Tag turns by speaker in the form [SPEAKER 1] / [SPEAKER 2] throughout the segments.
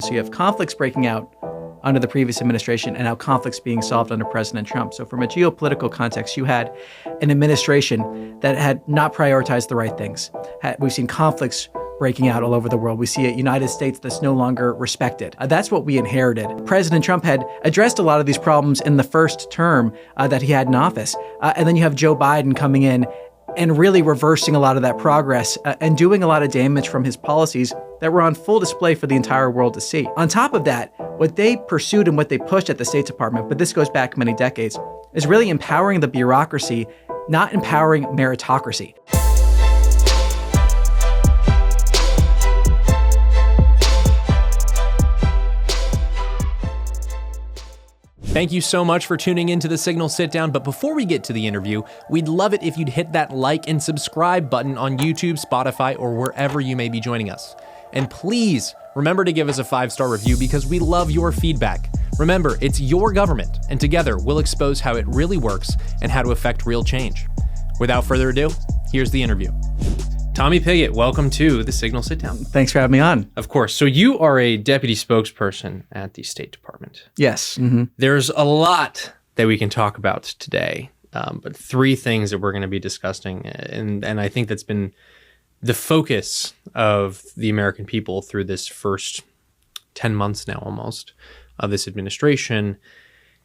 [SPEAKER 1] So you have conflicts breaking out under the previous administration and now conflicts being solved under President Trump. So from a geopolitical context, you had an administration that had not prioritized the right things. We've seen conflicts breaking out all over the world. We see a United States that's no longer respected. That's what we inherited. President Trump had addressed a lot of these problems in the first term that he had in office. And then you have Joe Biden coming in and really reversing a lot of that progress and doing a lot of damage from his policies that were on full display for the entire world to see. On top of that, what they pursued and what they pushed at the State Department, but this goes back many decades, is really empowering the bureaucracy, not empowering meritocracy.
[SPEAKER 2] Thank you so much for tuning into the Signal Sitdown, but before we get to the interview, we'd love it if you'd hit that like and subscribe button on YouTube, Spotify, or wherever you may be joining us. And please remember to give us a 5-star review because we love your feedback. Remember, it's your government, and together we'll expose how it really works and how to affect real change. Without further ado, here's the interview. Tommy Pigott, welcome to the Signal Sitdown.
[SPEAKER 1] Thanks for having me on.
[SPEAKER 2] Of course. So you are a deputy spokesperson at the State Department.
[SPEAKER 1] Yes. Mm-hmm.
[SPEAKER 2] There's a lot that we can talk about today, but 3 things that we're going to be discussing, and I think that's been the focus of the American people through this first 10 months now almost of this administration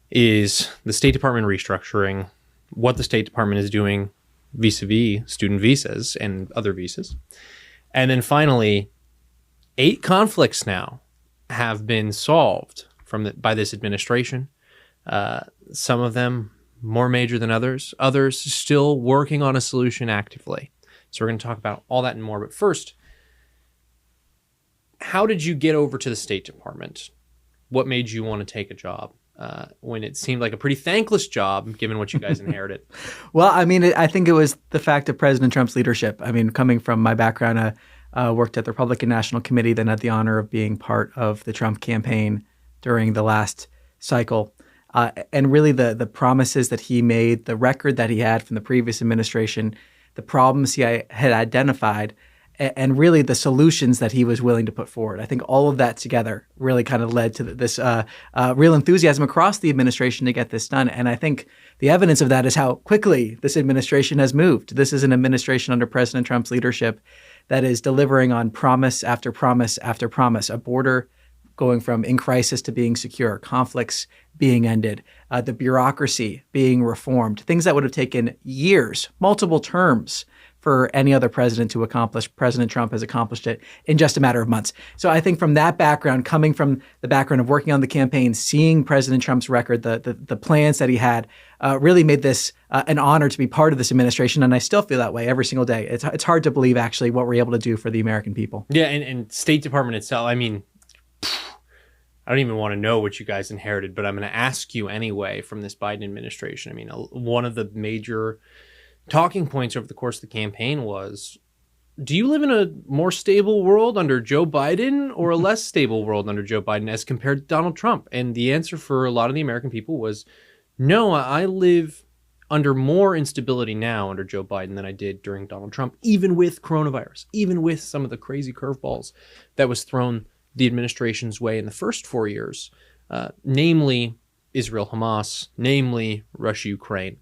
[SPEAKER 2] is the State Department restructuring, what the State Department is doing vis-a-vis student visas and other visas. And then finally, 8 conflicts now have been solved by this administration. Some of them more major than others still working on a solution actively. So we're going to talk about all that and more. But first, how did you get over to the State Department? What made you want to take a job when it seemed like a pretty thankless job, given what you guys inherited?
[SPEAKER 1] Well, I mean, I think it was the fact of President Trump's leadership. I mean, coming from my background, I worked at the Republican National Committee, then had the honor of being part of the Trump campaign during the last cycle. And really the promises that he made, the record that he had from the previous administration, the problems he had identified, and really the solutions that he was willing to put forward. I think all of that together really kind of led to this real enthusiasm across the administration to get this done. And I think the evidence of that is how quickly this administration has moved. This is an administration under President Trump's leadership that is delivering on promise after promise after promise, a border going from in crisis to being secure, conflicts being ended, the bureaucracy being reformed, things that would have taken years, multiple terms for any other president to accomplish. President Trump has accomplished it in just a matter of months. So I think from that background, coming from the background of working on the campaign, seeing President Trump's record, the plans that he had, really made this an honor to be part of this administration. And I still feel that way every single day. It's hard to believe actually what we're able to do for the American people.
[SPEAKER 2] Yeah, and State Department itself, I mean, I don't even want to know what you guys inherited, but I'm going to ask you anyway from this Biden administration. I mean, one of the major talking points over the course of the campaign was, do you live in a more stable world under Joe Biden or a less stable world under Joe Biden as compared to Donald Trump? And the answer for a lot of the American people was, no, I live under more instability now under Joe Biden than I did during Donald Trump, even with coronavirus, even with some of the crazy curveballs that was thrown the administration's way in the first 4 years, namely Israel-Hamas, namely Russia-Ukraine.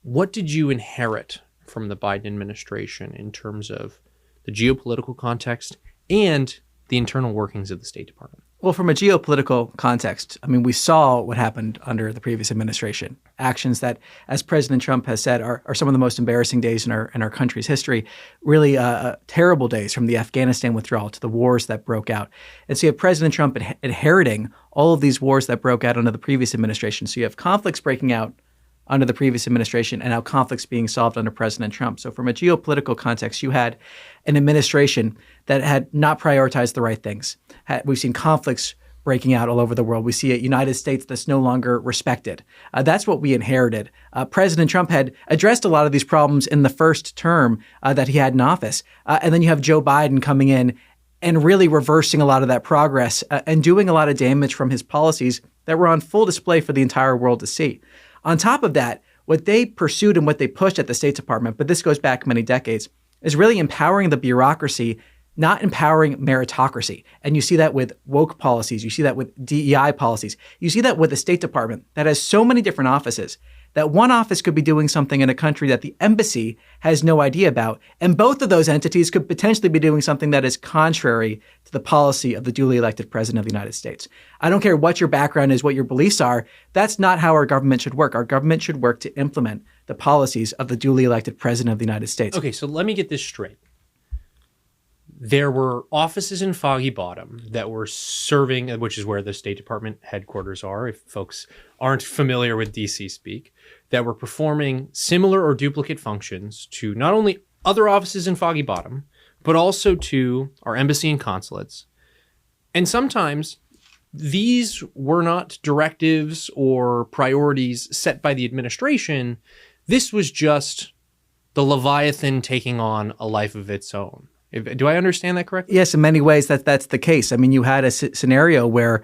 [SPEAKER 2] What did you inherit from the Biden administration in terms of the geopolitical context and the internal workings of the State Department?
[SPEAKER 1] Well, from a geopolitical context, I mean, we saw what happened under the previous administration. Actions that, as President Trump has said, are some of the most embarrassing days in our country's history. Really terrible days, from the Afghanistan withdrawal to the wars that broke out. And so you have President Trump inheriting all of these wars that broke out under the previous administration. So you have conflicts breaking out under the previous administration and now conflicts being solved under President Trump. So from a geopolitical context, you had an administration that had not prioritized the right things. We've seen conflicts breaking out all over the world. We see a United States that's no longer respected. That's what we inherited. President Trump had addressed a lot of these problems in the first term that he had in office. And then you have Joe Biden coming in and really reversing a lot of that progress and doing a lot of damage from his policies that were on full display for the entire world to see. On top of that, what they pursued and what they pushed at the State Department, but this goes back many decades, is really empowering the bureaucracy, not empowering meritocracy. And you see that with woke policies. You see that with DEI policies. You see that with the State Department that has so many different offices that one office could be doing something in a country that the embassy has no idea about. And both of those entities could potentially be doing something that is contrary to the policy of the duly elected president of the United States. I don't care what your background is, what your beliefs are. That's not how our government should work. Our government should work to implement the policies of the duly elected president of the United States.
[SPEAKER 2] Okay, so let me get this straight. There were offices in Foggy Bottom that were serving, which is where the State Department headquarters are, if folks aren't familiar with DC speak, that were performing similar or duplicate functions to not only other offices in Foggy Bottom, but also to our embassy and consulates. And sometimes these were not directives or priorities set by the administration. This was just the Leviathan taking on a life of its own. Do I understand that correctly?
[SPEAKER 1] Yes, in many ways that's the case. I mean, you had a scenario where,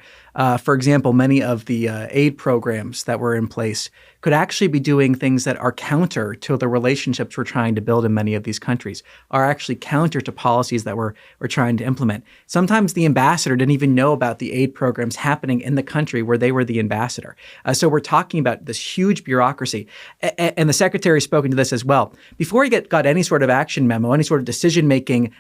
[SPEAKER 1] for example, many of the aid programs that were in place could actually be doing things that are counter to the relationships we're trying to build in many of these countries, are actually counter to policies that we're trying to implement. Sometimes the ambassador didn't even know about the aid programs happening in the country where they were the ambassador. So we're talking about this huge bureaucracy. And the secretary has spoken to this as well. Before he got any sort of action memo, any sort of decision-making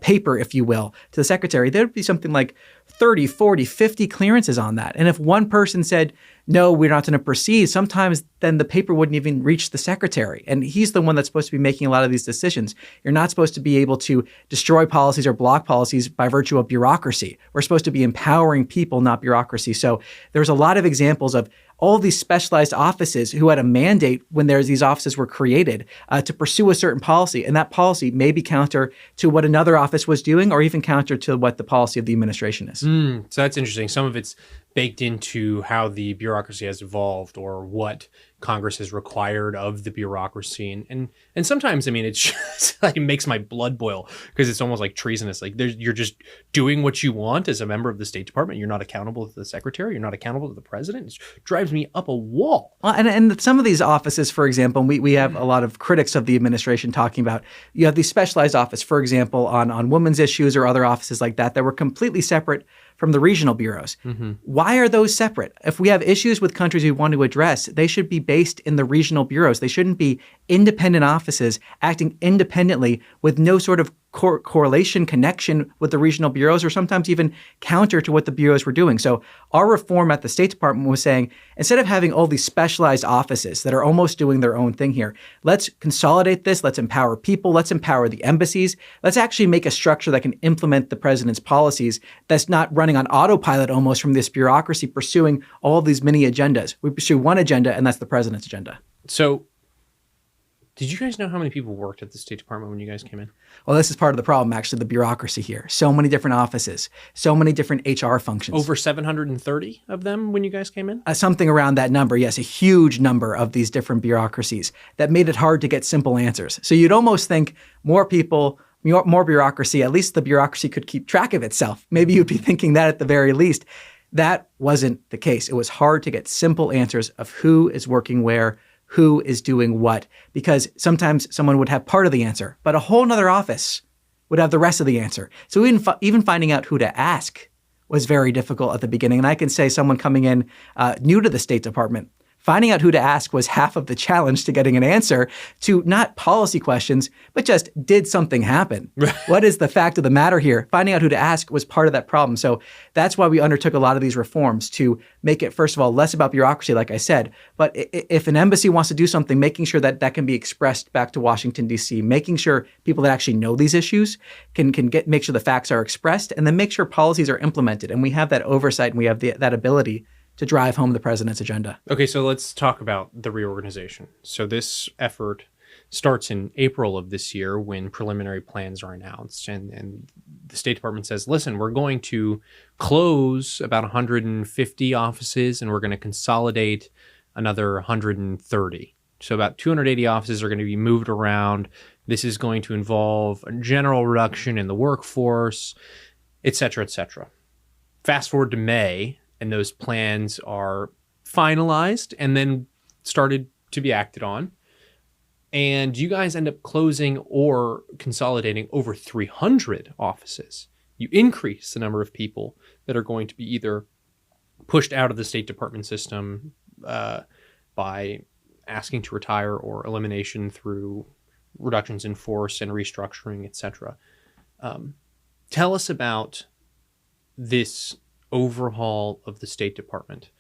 [SPEAKER 1] paper, if you will, to the secretary, there would be something like 30, 40, 50 clearances on that. And if one person said, no, we're not going to proceed, sometimes then the paper wouldn't even reach the secretary. And he's the one that's supposed to be making a lot of these decisions. You're not supposed to be able to destroy policies or block policies by virtue of bureaucracy. We're supposed to be empowering people, not bureaucracy. So there's a lot of examples of all these specialized offices who had a mandate when these offices were created to pursue a certain policy. And that policy may be counter to what another office was doing or even counter to what the policy of the administration is.
[SPEAKER 2] So that's interesting. Some of it's baked into how the bureaucracy has evolved or what Congress has required of the bureaucracy. And sometimes, I mean, it's just like, it makes my blood boil because it's almost like treasonous. Like you're just doing what you want as a member of the State Department. You're not accountable to the secretary. You're not accountable to the president. It drives me up a wall.
[SPEAKER 1] Well, and some of these offices, for example, we have a lot of critics of the administration talking about, you have these specialized office, for example, on women's issues or other offices like that were completely separate from the regional bureaus. Mm-hmm. Why are those separate? If we have issues with countries we want to address, they should be based in the regional bureaus. They shouldn't be independent offices acting independently with no sort of correlation, connection with the regional bureaus, or sometimes even counter to what the bureaus were doing. So our reform at the State Department was saying, instead of having all these specialized offices that are almost doing their own thing here, let's consolidate this, let's empower people, let's empower the embassies, let's actually make a structure that can implement the president's policies that's not running on autopilot almost from this bureaucracy pursuing all of these mini agendas. We pursue one agenda, and that's the president's agenda.
[SPEAKER 2] So did you guys know how many people worked at the State Department when you guys came in?
[SPEAKER 1] Well, this is part of the problem, actually, the bureaucracy here. So many different offices, so many different HR functions.
[SPEAKER 2] Over 730 of them when you guys came in?
[SPEAKER 1] Something around that number, yes, a huge number of these different bureaucracies that made it hard to get simple answers. So you'd almost think more people, more bureaucracy, at least the bureaucracy could keep track of itself. Maybe you'd be thinking that at the very least. That wasn't the case. It was hard to get simple answers of who is working where, who is doing what, because sometimes someone would have part of the answer, but a whole nother office would have the rest of the answer. So even finding out who to ask was very difficult at the beginning. And I can say someone coming in new to the State Department, finding out who to ask was half of the challenge to getting an answer to not policy questions, but just did something happen? What is the fact of the matter here? Finding out who to ask was part of that problem. So that's why we undertook a lot of these reforms to make it, first of all, less about bureaucracy, like I said. But if an embassy wants to do something, making sure that that can be expressed back to Washington, D.C., making sure people that actually know these issues can make sure the facts are expressed, and then make sure policies are implemented. And we have that oversight and we have that ability to drive home the president's agenda.
[SPEAKER 2] Okay, so let's talk about the reorganization. So this effort starts in April of this year when preliminary plans are announced. And the State Department says, listen, we're going to close about 150 offices and we're going to consolidate another 130. So about 280 offices are going to be moved around. This is going to involve a general reduction in the workforce, et cetera, et cetera. Fast forward to May, and those plans are finalized and then started to be acted on. And you guys end up closing or consolidating over 300 offices. You increase the number of people that are going to be either pushed out of the State Department system by asking to retire or elimination through reductions in force and restructuring, etc. Tell us about this overhaul of the State Department.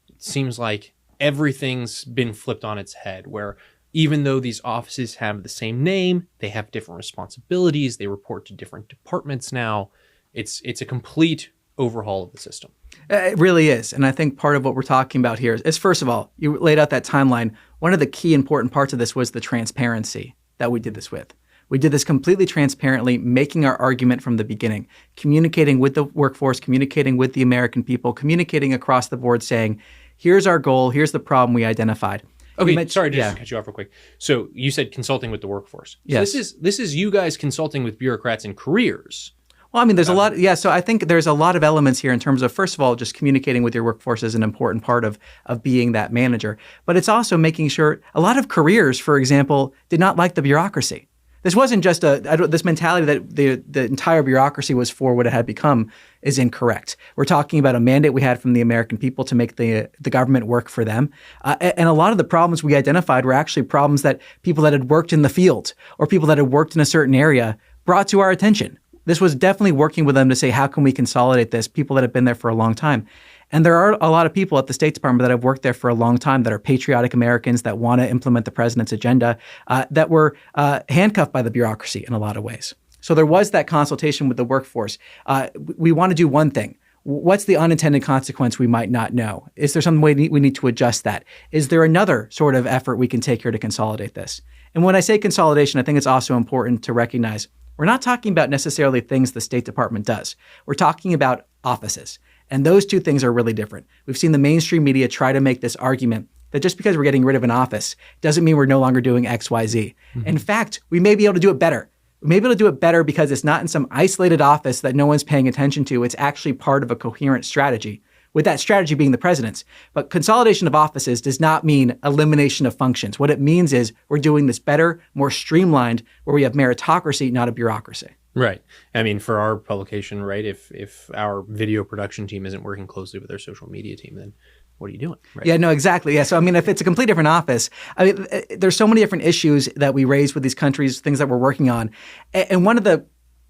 [SPEAKER 2] It seems like everything's been flipped on its head, where even though these offices have the same name, they have different responsibilities, they report to different departments now. It's a complete overhaul of the system.
[SPEAKER 1] It really is. And I think part of what we're talking about here is, first of all, you laid out that timeline. One of the key important parts of this was the transparency that we did this with. We did this completely transparently, making our argument from the beginning, communicating with the workforce, communicating with the American people, communicating across the board, saying, here's our goal, here's the problem we identified.
[SPEAKER 2] Okay, sorry to just cut you off real quick. So you said consulting with the workforce. So
[SPEAKER 1] yes.
[SPEAKER 2] This is you guys consulting with bureaucrats and careers.
[SPEAKER 1] Well, I mean, there's a lot. Yeah. So I think there's a lot of elements here in terms of, first of all, just communicating with your workforce is an important part of being that manager. But it's also making sure a lot of careers, for example, did not like the bureaucracy. This wasn't just this mentality that the entire bureaucracy was for what it had become is incorrect. We're talking about a mandate we had from the American people to make the government work for them. And a lot of the problems we identified were actually problems that people that had worked in the field or people that had worked in a certain area brought to our attention. This was definitely working with them to say, how can we consolidate this? People that have been there for a long time. And there are a lot of people at the State Department that have worked there for a long time that are patriotic Americans that want to implement the president's agenda that were handcuffed by the bureaucracy in a lot of ways. So there was that consultation with the workforce. We want to do one thing. What's the unintended consequence we might not know? Is there some way we need to adjust that? Is there another sort of effort we can take here to consolidate this? And when I say consolidation, I think it's also important to recognize we're not talking about necessarily things the State Department does. We're talking about offices. And those two things are really different. We've seen the mainstream media try to make this argument that just because we're getting rid of an office doesn't mean we're no longer doing X, Y, Z. Mm-hmm. In fact, we may be able to do it better. We may be able to do it better because it's not in some isolated office that no one's paying attention to. It's actually part of a coherent strategy, with that strategy being the president's. But consolidation of offices does not mean elimination of functions. What it means is we're doing this better, more streamlined, where we have meritocracy, not a bureaucracy.
[SPEAKER 2] Right. I mean, for our publication, right, if our video production team isn't working closely with our social media team, then what are you doing? Right?
[SPEAKER 1] Yeah, no, exactly. Yeah. So, I mean, if it's a completely different office, I mean, there's so many different issues that we raise with these countries, things that we're working on. And one of the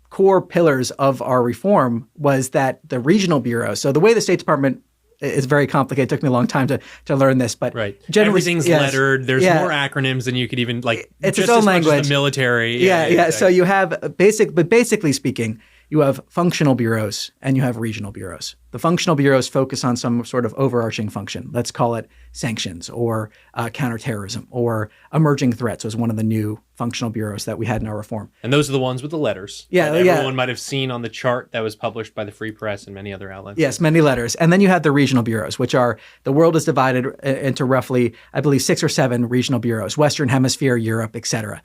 [SPEAKER 1] core pillars of our reform was that the regional bureaus, so the way the State Department is very complicated. It took me a long time to learn this, but
[SPEAKER 2] right.
[SPEAKER 1] Generally,
[SPEAKER 2] everything's lettered. There's more acronyms than you could even
[SPEAKER 1] It's its own language.
[SPEAKER 2] As the military.
[SPEAKER 1] Yeah. Exactly. So you have basically speaking, you have functional bureaus and you have regional bureaus. The functional bureaus focus on some sort of overarching function. Let's call it sanctions or counterterrorism or emerging threats was one of the new functional bureaus that we had in our reform.
[SPEAKER 2] And those are the ones with the letters.
[SPEAKER 1] Yeah,
[SPEAKER 2] that everyone might have seen on the chart that was published by the Free Press and many other outlets.
[SPEAKER 1] Yes, many letters. And then you have the regional bureaus, which are the world is divided into roughly, I believe, 6 or 7 regional bureaus, Western Hemisphere, Europe, et cetera.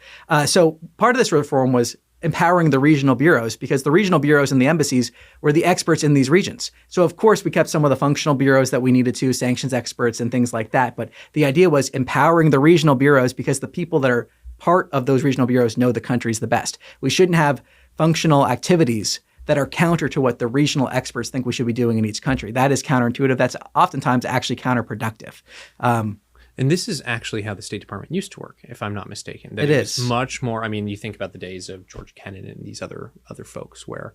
[SPEAKER 1] So part of this reform was empowering the regional bureaus because the regional bureaus and the embassies were the experts in these regions. So of course we kept some of the functional bureaus that we needed to, sanctions experts and things like that. But the idea was empowering the regional bureaus because the people that are part of those regional bureaus know the countries the best. We shouldn't have functional activities that are counter to what the regional experts think we should be doing in each country. That is counterintuitive. That's oftentimes actually counterproductive.
[SPEAKER 2] And this is actually how the State Department used to work, if I'm not mistaken.
[SPEAKER 1] It is
[SPEAKER 2] much more. I mean, you think about the days of George Kennan and these other folks where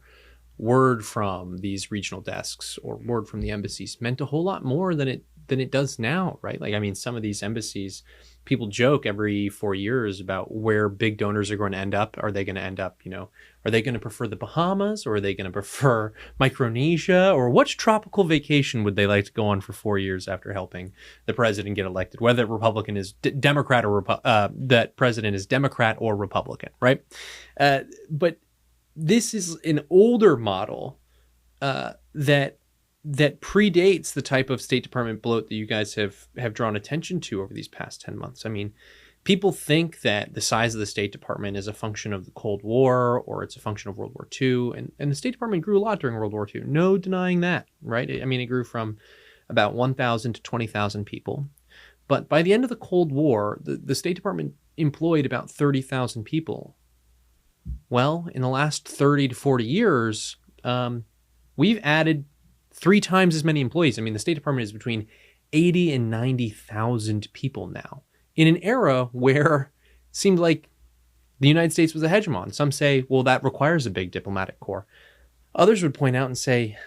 [SPEAKER 2] word from these regional desks or word from the embassies meant a whole lot more than it does now, right? Like, I mean, some of these embassies, people joke every 4 years about where big donors are going to end up. Are they going to end up, are they going to prefer the Bahamas or are they going to prefer Micronesia or which tropical vacation would they like to go on for 4 years after helping the president get elected, whether Republican is Democrat or that president is Democrat or Republican, right? But this is an older model that predates the type of State Department bloat that you guys have drawn attention to over these past 10 months. I mean, people think that the size of the State Department is a function of the Cold War or it's a function of World War II. And the State Department grew a lot during World War II. No denying that, right? I mean, it grew from about 1,000 to 20,000 people. But by the end of the Cold War, the State Department employed about 30,000 people. Well, in the last 30 to 40 years, we've added 3 times as many employees. I mean, the State Department is between 80 and 90,000 people now, in an era where it seemed like the United States was a hegemon. Some say, well, that requires a big diplomatic corps. Others would point out and say,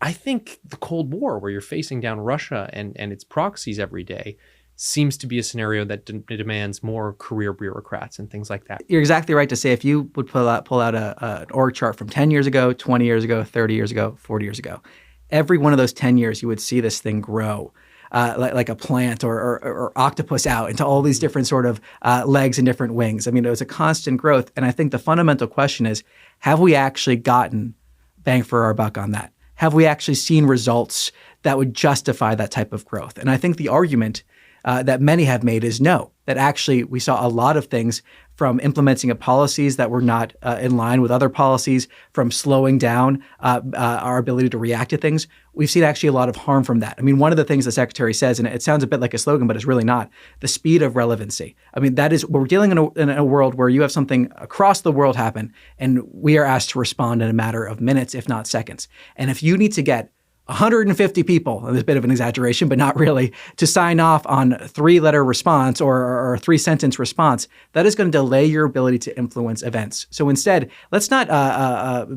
[SPEAKER 2] I think the Cold War, where you're facing down Russia and its proxies every day, seems to be a scenario that demands more career bureaucrats and things like that.
[SPEAKER 1] You're exactly right to say if you would pull out an org chart from 10 years ago, 20 years ago, 30 years ago, 40 years ago, every one of those 10 years, you would see this thing grow. Like a plant or octopus out into all these different sort of legs and different wings. I mean, it was a constant growth. And I think the fundamental question is, have we actually gotten bang for our buck on that? Have we actually seen results that would justify that type of growth? And I think the argument that many have made is no, that actually we saw a lot of things from implementing of policies that were not in line with other policies, from slowing down our ability to react to things. We've seen actually a lot of harm from that. I mean, one of the things the secretary says, and it sounds a bit like a slogan, but it's really not, the speed of relevancy. I mean, that is, we're dealing in a world where you have something across the world happen, and we are asked to respond in a matter of minutes, if not seconds. And if you need to get 150 people, and there's a bit of an exaggeration, but not really, to sign off on a 3-letter response or a 3-sentence response, that is going to delay your ability to influence events. So instead, let's not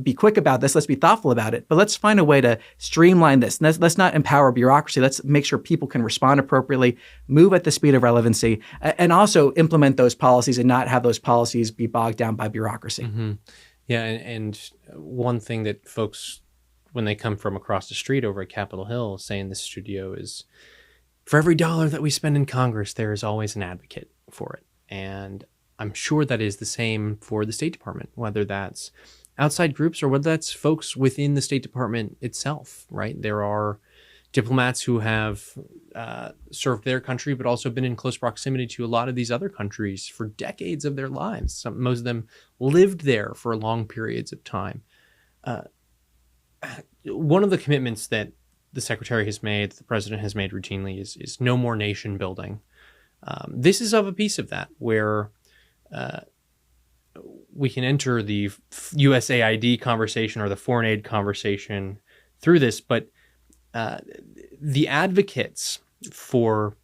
[SPEAKER 1] be quick about this. Let's be thoughtful about it, but let's find a way to streamline this. Let's not empower bureaucracy. Let's make sure people can respond appropriately, move at the speed of relevancy, and also implement those policies and not have those policies be bogged down by bureaucracy.
[SPEAKER 2] Mm-hmm. Yeah, and one thing that folks, when they come from across the street over at Capitol Hill, say in the studio is, for every dollar that we spend in Congress, there is always an advocate for it. And I'm sure that is the same for the State Department, whether that's outside groups or whether that's folks within the State Department itself, right? There are diplomats who have served their country, but also been in close proximity to a lot of these other countries for decades of their lives. Most of them lived there for long periods of time. One of the commitments that the secretary has made, the president has made routinely, is no more nation building. This is of a piece of that, where we can enter the USAID conversation or the foreign aid conversation through this, but the advocates for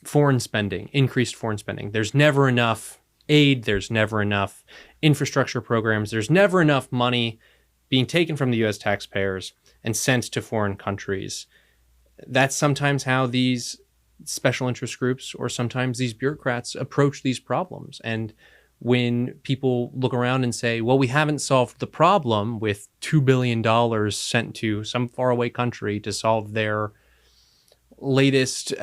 [SPEAKER 2] foreign spending, increased foreign spending, there's never enough aid, there's never enough infrastructure programs, there's never enough money being taken from the U.S. taxpayers and sent to foreign countries. That's sometimes how these special interest groups or sometimes these bureaucrats approach these problems. And when people look around and say, well, we haven't solved the problem with $2 billion sent to some faraway country to solve their latest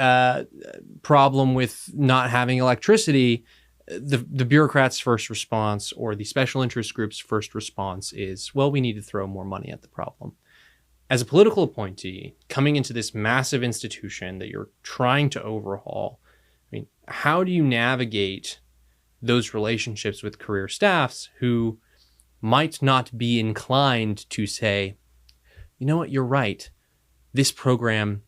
[SPEAKER 2] problem with not having electricity, the bureaucrats' first response or the special interest group's first response is, well, we need to throw more money at the problem. As a political appointee coming into this massive institution that you're trying to overhaul, I mean, how do you navigate those relationships with career staffs who might not be inclined to say, you know what, you're right, this program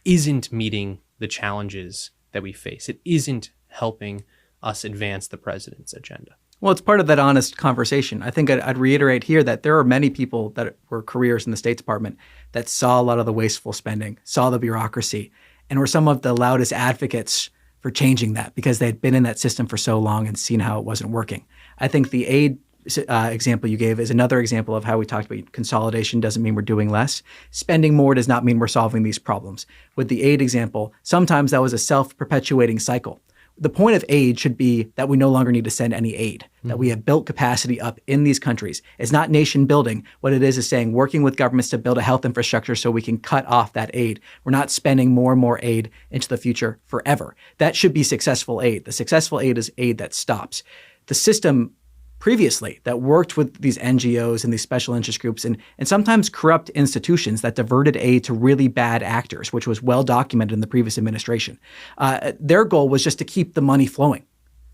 [SPEAKER 2] isn't meeting the challenges that we face. It isn't helping us advance the president's agenda.
[SPEAKER 1] Well, it's part of that honest conversation. I think I'd reiterate here that there are many people that were careers in the State Department that saw a lot of the wasteful spending, saw the bureaucracy, and were some of the loudest advocates for changing that because they had been in that system for so long and seen how it wasn't working. I think the aid example you gave is another example of how we talked about consolidation doesn't mean we're doing less. Spending more does not mean we're solving these problems. With the aid example, sometimes that was a self-perpetuating cycle. The point of aid should be that we no longer need to send any aid, that we have built capacity up in these countries. It's not nation building. What it is saying working with governments to build a health infrastructure so we can cut off that aid. We're not spending more and more aid into the future forever. That should be successful aid. The successful aid is aid that stops. The system previously that worked with these NGOs and these special interest groups and sometimes corrupt institutions that diverted aid to really bad actors, which was well documented in the previous administration. Their goal was just to keep the money flowing,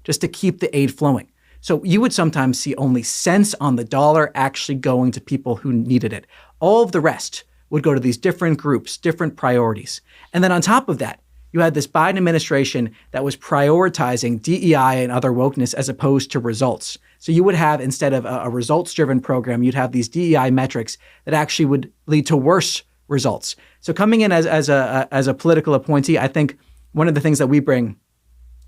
[SPEAKER 1] just to keep the aid flowing. So you would sometimes see only cents on the dollar actually going to people who needed it. All of the rest would go to these different groups, different priorities. And then on top of that, You had this Biden administration that was prioritizing DEI and other wokeness as opposed to results. So you would have, instead of a results-driven program, you'd have these DEI metrics that actually would lead to worse results. So coming in as a political appointee, I think one of the things that we bring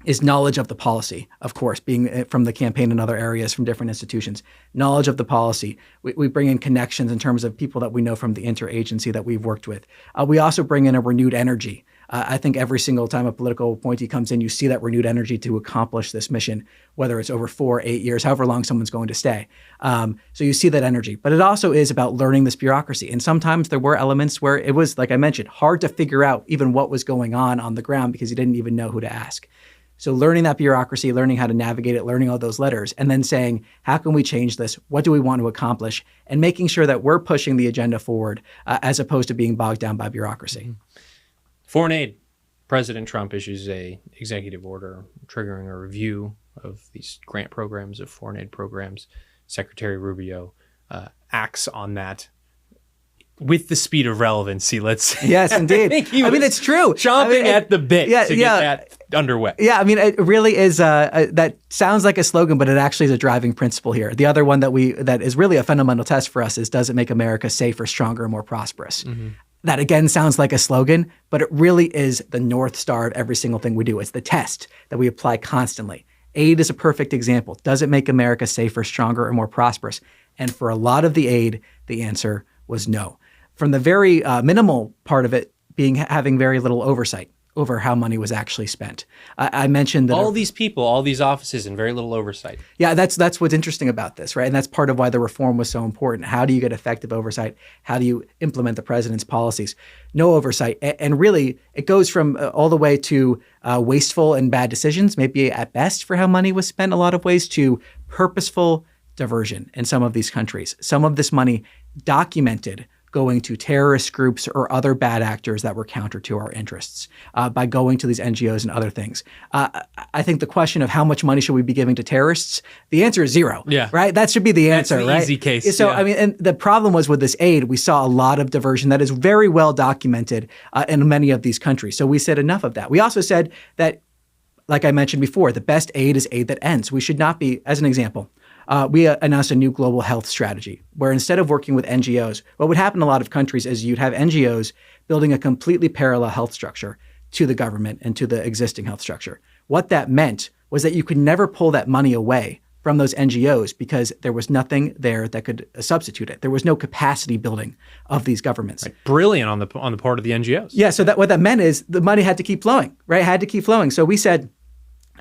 [SPEAKER 1] is knowledge of the policy, of course, being from the campaign and other areas from different institutions. Knowledge of the policy. We bring in connections in terms of people that we know from the interagency that we've worked with. We also bring in a renewed energy. I think every single time a political appointee comes in, you see that renewed energy to accomplish this mission, whether it's over 4, 8 years, however long someone's going to stay. So you see that energy. But it also is about learning this bureaucracy. And sometimes there were elements where it was, like I mentioned, hard to figure out even what was going on the ground because you didn't even know who to ask. So learning that bureaucracy, learning how to navigate it, learning all those letters, and then saying, how can we change this? What do we want to accomplish? And making sure that we're pushing the agenda forward as opposed to being bogged down by bureaucracy.
[SPEAKER 2] Foreign aid. President Trump issues a executive order triggering a review of these grant programs, of foreign aid programs. Secretary Rubio acts on that with the speed of relevancy, let's say.
[SPEAKER 1] Yes, indeed. I mean, it's true.
[SPEAKER 2] Chomping at the bit to get that underway.
[SPEAKER 1] Yeah, I mean, it really is. That sounds like a slogan, but it actually is a driving principle here. The other one that is really a fundamental test for us is, does it make America safer, stronger, and more prosperous? Mm-hmm. That, again, sounds like a slogan, but it really is the North Star of every single thing we do. It's the test that we apply constantly. Aid is a perfect example. Does it make America safer, stronger, or more prosperous? And for a lot of the aid, the answer was no. From the very minimal part of it being having very little oversight over how money was actually spent. I mentioned that
[SPEAKER 2] all these people, all these offices, and very little oversight.
[SPEAKER 1] Yeah, that's what's interesting about this, right? And that's part of why the reform was so important. How do you get effective oversight? How do you implement the president's policies? No oversight. And really, it goes from all the way to wasteful and bad decisions, maybe at best for how money was spent, a lot of ways, to purposeful diversion in some of these countries. Some of this money documented going to terrorist groups or other bad actors that were counter to our interests by going to these NGOs and other things. I think the question of how much money should we be giving to terrorists, the answer is zero. Yeah. Right? That should be the answer,
[SPEAKER 2] That's the
[SPEAKER 1] right?
[SPEAKER 2] Easy case.
[SPEAKER 1] So, I mean, and the problem was with this aid, we saw a lot of diversion that is very well documented in many of these countries. So we said enough of that. We also said that, like I mentioned before, the best aid is aid that ends. We should not be, as an example, we announced a new global health strategy where instead of working with NGOs, what would happen in a lot of countries is you'd have NGOs building a completely parallel health structure to the government and to the existing health structure. What that meant was that you could never pull that money away from those NGOs because there was nothing there that could substitute it. There was no capacity building of these governments.
[SPEAKER 2] Right. Brilliant on the part of the NGOs.
[SPEAKER 1] Yeah, so what that meant is the money had to keep flowing, right? Had to keep flowing. So we said,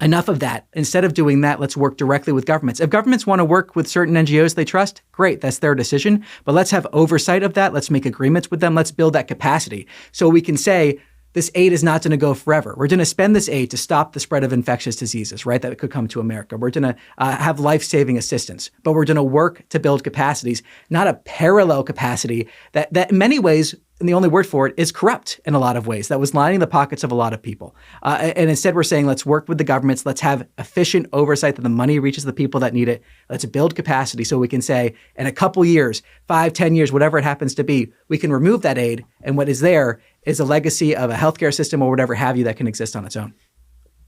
[SPEAKER 1] enough of that. Instead of doing that, let's work directly with governments. If governments want to work with certain NGOs they trust, great, that's their decision. But let's have oversight of that. Let's make agreements with them. Let's build that capacity so we can say this aid is not going to go forever. We're going to spend this aid to stop the spread of infectious diseases, right, that could come to America. We're going to have life-saving assistance, but we're going to work to build capacities, not a parallel capacity that in many ways, and the only word for it is corrupt in a lot of ways, that was lining the pockets of a lot of people. And instead we're saying, let's work with the governments. Let's have efficient oversight that the money reaches the people that need it. Let's build capacity so we can say in a couple years, 5, 10 years, whatever it happens to be, we can remove that aid. And what is there is a legacy of a healthcare system or whatever have you that can exist on its own.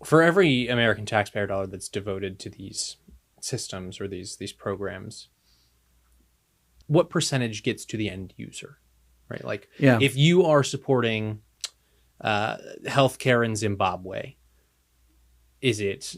[SPEAKER 2] For every American taxpayer dollar that's devoted to these systems or these programs, what percentage gets to the end user? Right? Like, if you are supporting healthcare in Zimbabwe, is it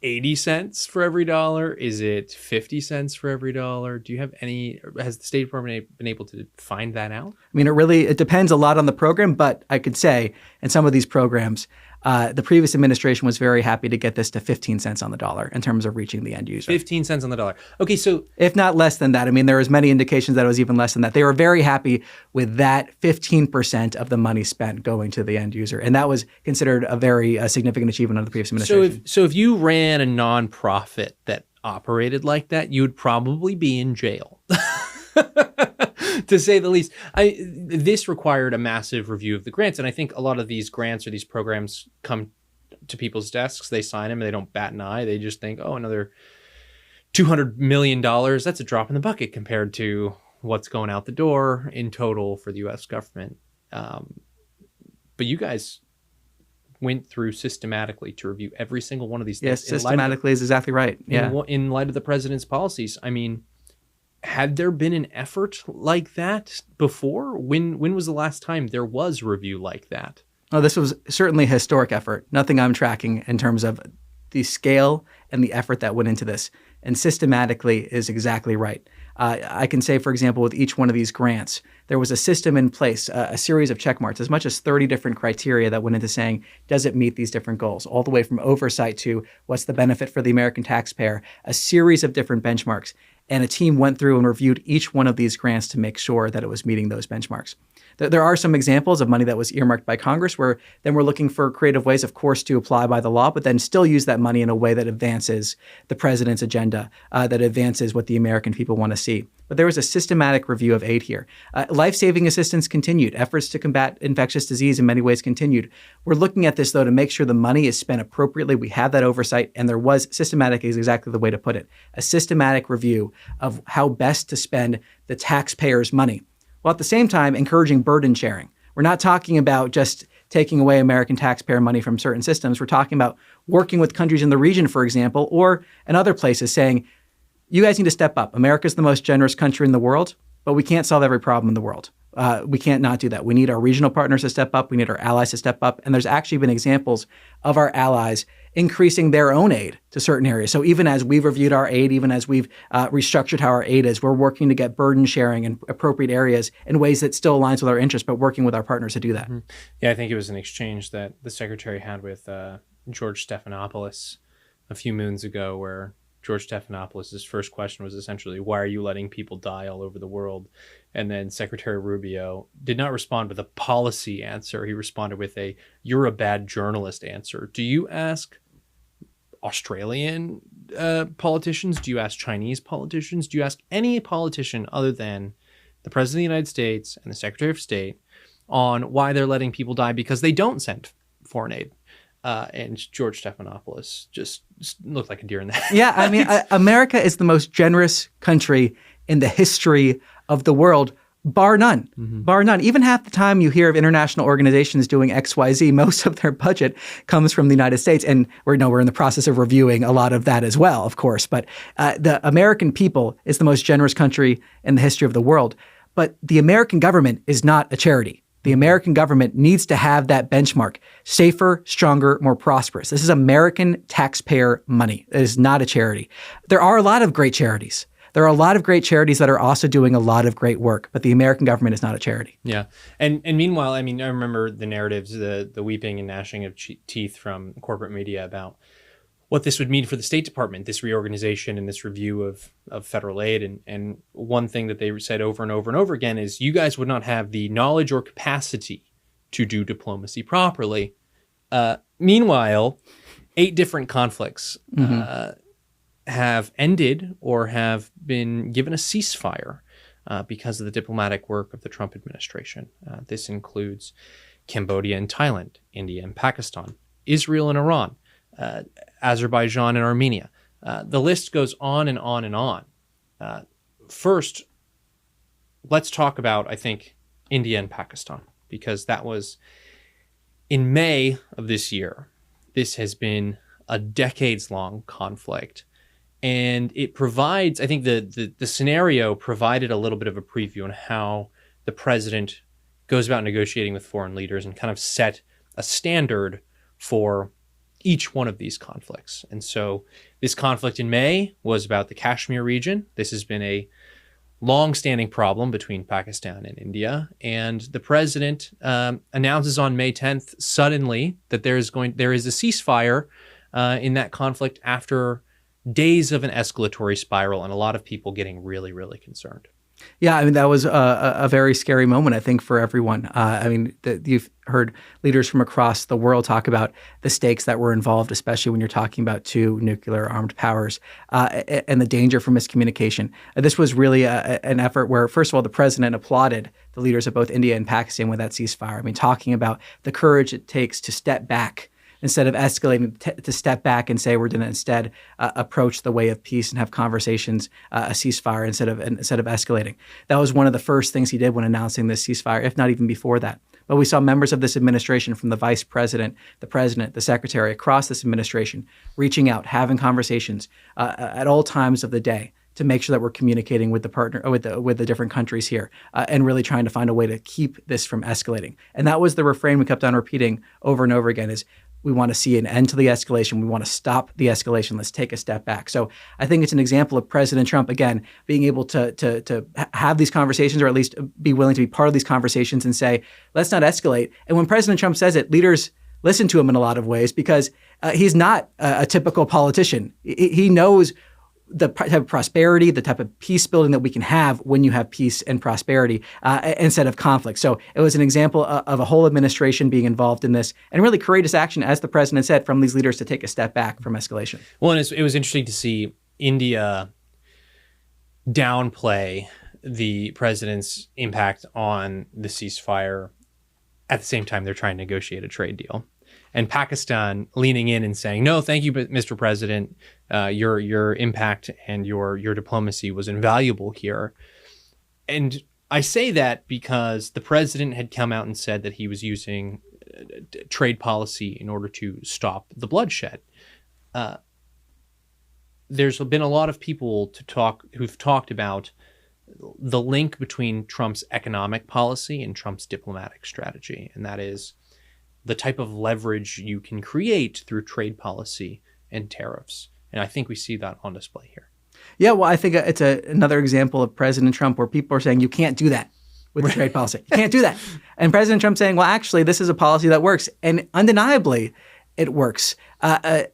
[SPEAKER 2] 80 cents for every dollar? Is it 50 cents for every dollar? Do you have has the State Department been able to find that out?
[SPEAKER 1] I mean, it depends a lot on the program, but I could say in some of these programs, the previous administration was very happy to get this to 15 cents on the dollar in terms of reaching the end user.
[SPEAKER 2] 15 cents on the dollar. Okay, so
[SPEAKER 1] if not less than that, I mean, there was many indications that it was even less than that. They were very happy with that 15% of the money spent going to the end user. And that was considered a very significant achievement of the previous administration.
[SPEAKER 2] So if you ran a nonprofit that operated like that, you would probably be in jail. To say the least. This required a massive review of the grants. And I think a lot of these grants or these programs come to people's desks. They sign them and they don't bat an eye. They just think, oh, another $200 million. That's a drop in the bucket compared to what's going out the door in total for the U.S. government. But you guys went through systematically to review every single one of these
[SPEAKER 1] Yes,
[SPEAKER 2] things.
[SPEAKER 1] systematically is exactly right. Yeah.
[SPEAKER 2] In light of the president's policies. I mean, had there been an effort like that before? When was the last time there was review like that?
[SPEAKER 1] Oh, this was certainly a historic effort. Nothing I'm tracking in terms of the scale and the effort that went into this. And systematically is exactly right. I can say, for example, with each one of these grants, there was a system in place, a series of check marks, as much as 30 different criteria that went into saying, does it meet these different goals? All the way from oversight to what's the benefit for the American taxpayer, a series of different benchmarks. And a team went through and reviewed each one of these grants to make sure that it was meeting those benchmarks. There are some examples of money that was earmarked by Congress where then we're looking for creative ways, of course, to apply by the law, but then still use that money in a way that advances the president's agenda, that advances what the American people want to see. But there was a systematic review of aid here. Life-saving assistance continued. Efforts to combat infectious disease in many ways continued. We're looking at this, though, to make sure the money is spent appropriately. We have that oversight, and there was systematic is exactly the way to put it, a systematic review of how best to spend the taxpayers' money, while at the same time encouraging burden sharing. We're not talking about just taking away American taxpayer money from certain systems. We're talking about working with countries in the region, for example, or in other places saying, you guys need to step up. America's the most generous country in the world, but we can't solve every problem in the world. We can't not do that. We need our regional partners to step up. We need our allies to step up. And there's actually been examples of our allies increasing their own aid to certain areas. So even as we've reviewed our aid, even as we've restructured how our aid is, we're working to get burden sharing in appropriate areas in ways that still aligns with our interests, but working with our partners to do that.
[SPEAKER 2] Mm-hmm. Yeah, I think it was an exchange that the secretary had with George Stephanopoulos a few moons ago, where George Stephanopoulos' first question was essentially, why are you letting people die all over the world? And then Secretary Rubio did not respond with a policy answer. He responded with a, you're a bad journalist answer. Do you ask Australian politicians? Do you ask Chinese politicians? Do you ask any politician other than the President of the United States and the Secretary of State on why they're letting people die because they don't send foreign aid? And George Stephanopoulos just looked like a deer in the headlights.
[SPEAKER 1] Yeah, I mean, America is the most generous country in the history of the world, bar none. Mm-hmm. Bar none. Even half the time you hear of international organizations doing XYZ, most of their budget comes from the United States. And we're in the process of reviewing a lot of that as well, of course. But the American people is the most generous country in the history of the world. But the American government is not a charity. The American government needs to have that benchmark: safer, stronger, more prosperous. This is American taxpayer money. It is not a charity. There are a lot of great charities. There are a lot of great charities that are also doing a lot of great work, but the American government is not a charity.
[SPEAKER 2] Yeah. And meanwhile, I mean, I remember the narratives, the weeping and gnashing of teeth from corporate media about what this would mean for the State Department, this reorganization and this review of federal aid. And one thing that they said over and over and over again is, you guys would not have the knowledge or capacity to do diplomacy properly. Meanwhile, 8 different conflicts have ended or have been given a ceasefire because of the diplomatic work of the Trump administration. This includes Cambodia and Thailand, India and Pakistan, Israel and Iran, Azerbaijan and Armenia. The list goes on and on and on. First, let's talk about, I think, India and Pakistan, because that was in May of this year. This has been a decades-long conflict, and it provides, I think the scenario provided a little bit of a preview on how the president goes about negotiating with foreign leaders and kind of set a standard for each one of these conflicts. And so this conflict in May was about the Kashmir region. This has been a long-standing problem between Pakistan and India. And the president announces on May 10th suddenly that there is a ceasefire in that conflict after days of an escalatory spiral and a lot of people getting really, really concerned.
[SPEAKER 1] Yeah, I mean, that was a very scary moment, I think, for everyone. You've heard leaders from across the world talk about the stakes that were involved, especially when you're talking about 2 nuclear armed powers and the danger for miscommunication. This was really an effort where, first of all, the president applauded the leaders of both India and Pakistan with that ceasefire. I mean, talking about the courage it takes to step back instead of escalating, to step back and say we're going to instead approach the way of peace and have conversations, a ceasefire instead of escalating. That was one of the first things he did when announcing this ceasefire, if not even before that. but we saw members of this administration, from the vice president, the president, the secretary, across this administration, reaching out, having conversations at all times of the day to make sure that we're communicating with the partner, with the different countries here, and really trying to find a way to keep this from escalating. And that was the refrain we kept on repeating over and over again: is we want to see an end to the escalation. We want to stop the escalation. Let's take a step back. So I think it's an example of President Trump, again, being able to have these conversations, or at least be willing to be part of these conversations and say, let's not escalate. And when President Trump says it, leaders listen to him in a lot of ways, because he's not a typical politician. He knows the type of prosperity, the type of peace building that we can have when you have peace and prosperity instead of conflict. So it was an example of a whole administration being involved in this, and really courageous action, as the president said, from these leaders to take a step back from escalation.
[SPEAKER 2] Well, and it was interesting to see India downplay the president's impact on the ceasefire. At the same time, they're trying to negotiate a trade deal. And Pakistan leaning in and saying, no, thank you, Mr. President. Your impact and your diplomacy was invaluable here. And I say that because the president had come out and said that he was using trade policy in order to stop the bloodshed. There's been a lot of people who've talked about the link between Trump's economic policy and Trump's diplomatic strategy, and that is the type of leverage you can create through trade policy and tariffs. And I think we see that on display here.
[SPEAKER 1] Yeah, well, I think it's another example of President Trump where people are saying, you can't do that with the trade policy. You can't do that. And President Trump saying, well, actually, this is a policy that works. And undeniably, it works.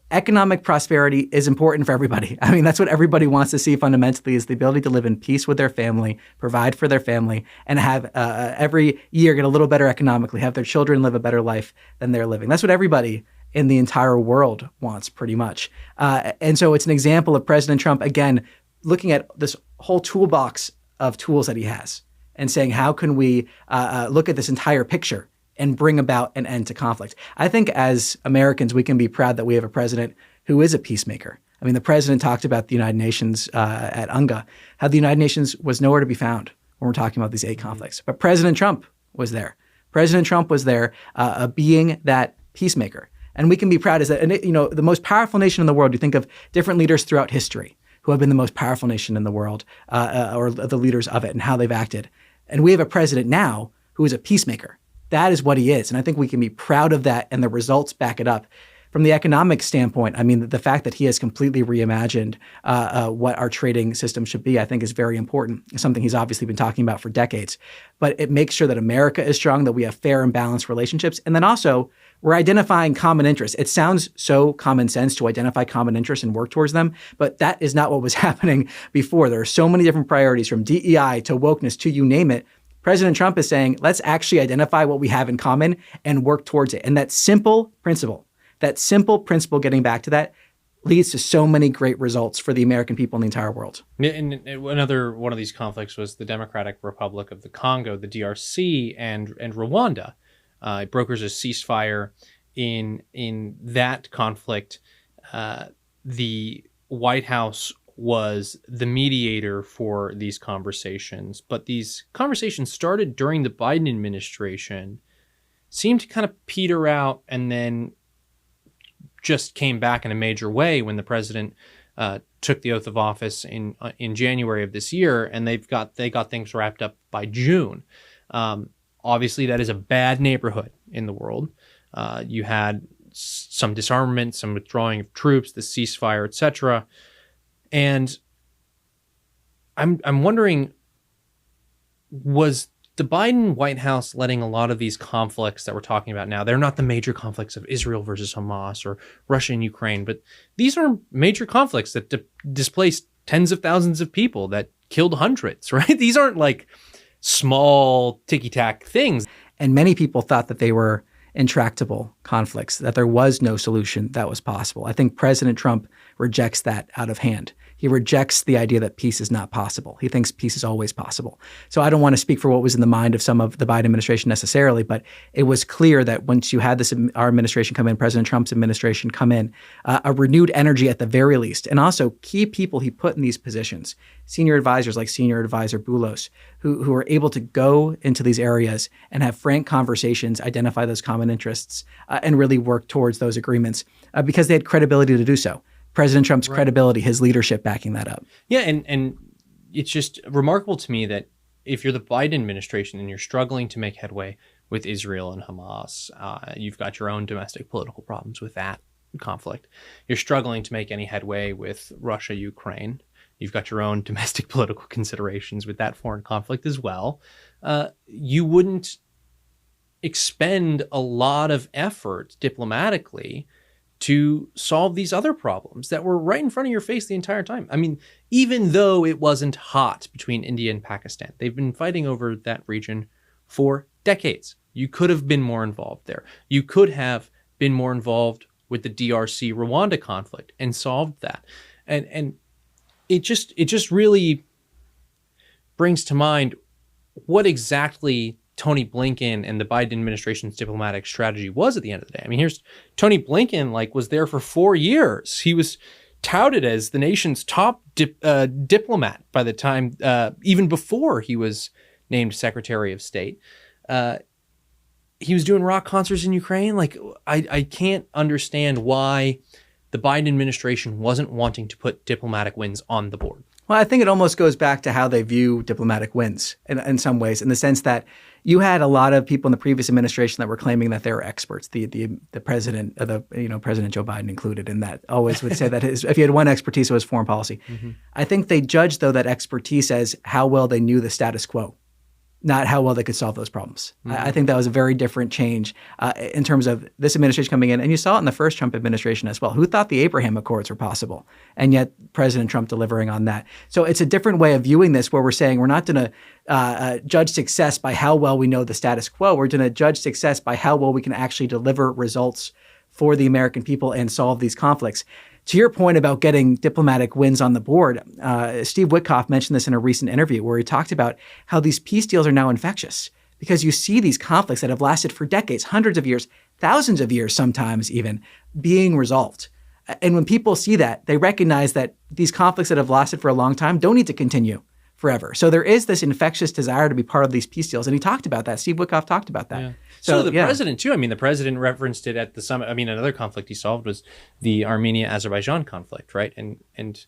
[SPEAKER 1] Economic prosperity is important for everybody. I mean, that's what everybody wants to see fundamentally, is the ability to live in peace with their family, provide for their family, and have every year get a little better economically, have their children live a better life than they're living. That's what everybody in the entire world wants, pretty much. And so it's an example of President Trump, again, looking at this whole toolbox of tools that he has and saying, how can we look at this entire picture and bring about an end to conflict? I think as Americans, we can be proud that we have a president who is a peacemaker. I mean, the president talked about the United Nations at UNGA, how the United Nations was nowhere to be found when we're talking about these 8 conflicts. But President Trump was there. President Trump was there being that peacemaker. And we can be proud as that, and the most powerful nation in the world, you think of different leaders throughout history who have been the most powerful nation in the world, or the leaders of it, and how they've acted. And we have a president now who is a peacemaker. That is what he is. And I think we can be proud of that, and the results back it up. From the economic standpoint, I mean, the fact that he has completely reimagined what our trading system should be, I think is very important. It's something he's obviously been talking about for decades. But it makes sure that America is strong, that we have fair and balanced relationships. And then also, we're identifying common interests. It sounds so common sense to identify common interests and work towards them, but that is not what was happening before. There are so many different priorities, from DEI to wokeness to you name it. President Trump is saying, let's actually identify what we have in common and work towards it. And that simple principle, getting back to that, leads to so many great results for the American people and the entire world.
[SPEAKER 2] And another one of these conflicts was the Democratic Republic of the Congo, the DRC, and Rwanda. It brokers a ceasefire in that conflict. The White House was the mediator for these conversations, but these conversations started during the Biden administration, seemed to kind of peter out, and then just came back in a major way when the president took the oath of office in January of this year, and they got things wrapped up by June. Obviously, that is a bad neighborhood in the world. You had some disarmament, some withdrawing of troops, the ceasefire, etc. And I'm wondering, was the Biden White House letting a lot of these conflicts that we're talking about now, they're not the major conflicts of Israel versus Hamas or Russia and Ukraine, but these are major conflicts that displaced tens of thousands of people, that killed hundreds, right? These aren't like small ticky-tack things.
[SPEAKER 1] And many people thought that they were intractable conflicts, that there was no solution that was possible. I think President Trump rejects that out of hand. He rejects the idea that peace is not possible. He thinks peace is always possible. So I don't want to speak for what was in the mind of some of the Biden administration necessarily, but it was clear that once you had our administration come in, President Trump's administration come in, a renewed energy at the very least, and also key people he put in these positions, senior advisors like Senior Advisor Boulos, who are able to go into these areas and have frank conversations, identify those common interests, and really work towards those agreements because they had credibility to do so. President Trump's credibility, his leadership backing that up.
[SPEAKER 2] Yeah, and it's just remarkable to me that if you're the Biden administration and you're struggling to make headway with Israel and Hamas, you've got your own domestic political problems with that conflict. You're struggling to make any headway with Russia, Ukraine. You've got your own domestic political considerations with that foreign conflict as well. You wouldn't expend a lot of effort diplomatically to solve these other problems that were right in front of your face the entire time. I mean, even though it wasn't hot between India and Pakistan, they've been fighting over that region for decades. You could have been more involved there. You could have been more involved with the DRC Rwanda conflict and solved that. And it just really brings to mind what exactly Tony Blinken and the Biden administration's diplomatic strategy was at the end of the day. I mean, here's Tony Blinken, was there for 4 years. He was touted as the nation's top diplomat by the time, even before he was named Secretary of State. He was doing rock concerts in Ukraine. I can't understand why the Biden administration wasn't wanting to put diplomatic wins on the board.
[SPEAKER 1] Well, I think it almost goes back to how they view diplomatic wins in some ways, in the sense that you had a lot of people in the previous administration that were claiming that they were experts. The president, President Joe Biden included, in that always would say that if he had one expertise, it was foreign policy. Mm-hmm. I think they judged, though, that expertise as how well they knew the status quo, not how well they could solve those problems. Mm-hmm. I think that was a very different change in terms of this administration coming in. And you saw it in the first Trump administration as well. Who thought the Abraham Accords were possible? And yet President Trump delivering on that. So it's a different way of viewing this, where we're saying we're not going to judge success by how well we know the status quo. We're going to judge success by how well we can actually deliver results for the American people and solve these conflicts. To your point about getting diplomatic wins on the board, Steve Witkoff mentioned this in a recent interview where he talked about how these peace deals are now infectious because you see these conflicts that have lasted for decades, hundreds of years, thousands of years sometimes even, being resolved. And when people see that, they recognize that these conflicts that have lasted for a long time don't need to continue forever. So there is this infectious desire to be part of these peace deals. And he talked about that. Steve Witkoff talked about that.
[SPEAKER 2] Yeah. So the president, too, the president referenced it at the summit. Another conflict he solved was the Armenia-Azerbaijan conflict, right? And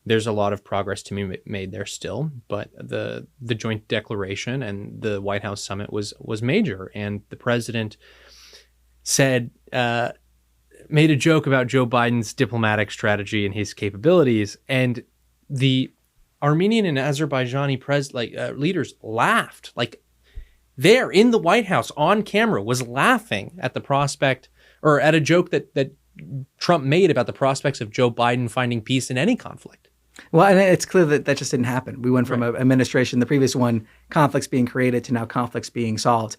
[SPEAKER 2] there's a lot of progress to be made there still. But the joint declaration and the White House summit was major. And the president said, made a joke about Joe Biden's diplomatic strategy and his capabilities. And the Armenian and Azerbaijani leaders laughed. There in the White House on camera was laughing at the prospect, or at a joke that Trump made about the prospects of Joe Biden finding peace in any conflict.
[SPEAKER 1] Well, and it's clear that just didn't happen. We went from an administration, the previous one, conflicts being created, to now conflicts being solved.